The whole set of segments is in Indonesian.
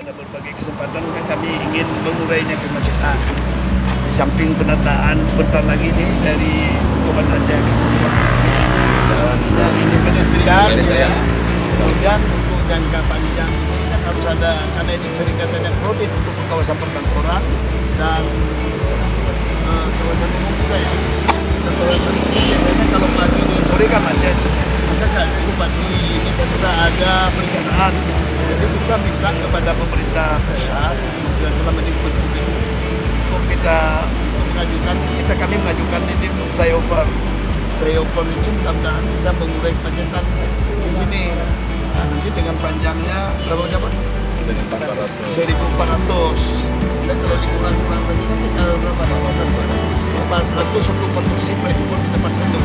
pada berbagai kesempatan kan kami ingin mengurainya kemacetan. Di samping penataan sebentar lagi nih dari Komandan Jaya dan ini pedestrian ya. Kemudian untuk jangka panjang ini kan harus ada, karena ini sering katanya kredit untuk kawasan perkantoran dan kawasan umum juga ya. Dan kawasan umum biasanya kalau pagi dan sore kan macet. Maka saat itu pagi ini kan sudah ada perencanaan. Jadi kita minta kepada pemerintah pusat yang telah mendikbud untuk kita mengajukan, kami mengajukan ini untuk flyover ini mudah-mudahan bisa mengurai kemacetan di sini. Nah, nanti dengan panjangnya berapa? 1.400. Dan kalau dikurang-kurang lagi kita berapa? 400 untuk konstruksi flyover di tempat itu.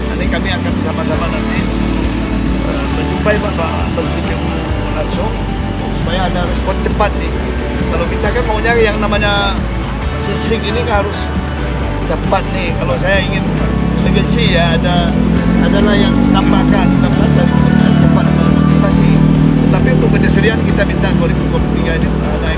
Nanti kami akan bersama-sama nanti menjumpai Bapak Menteri langsung supaya ada respon cepat nih. Kalau kita kan maunya yang namanya sisik ini harus cepat nih. Kalau saya ingin legasi ya adalah yang tambahkan dari cepat masih. Tetapi untuk pedestrian kita minta 2023 ini ada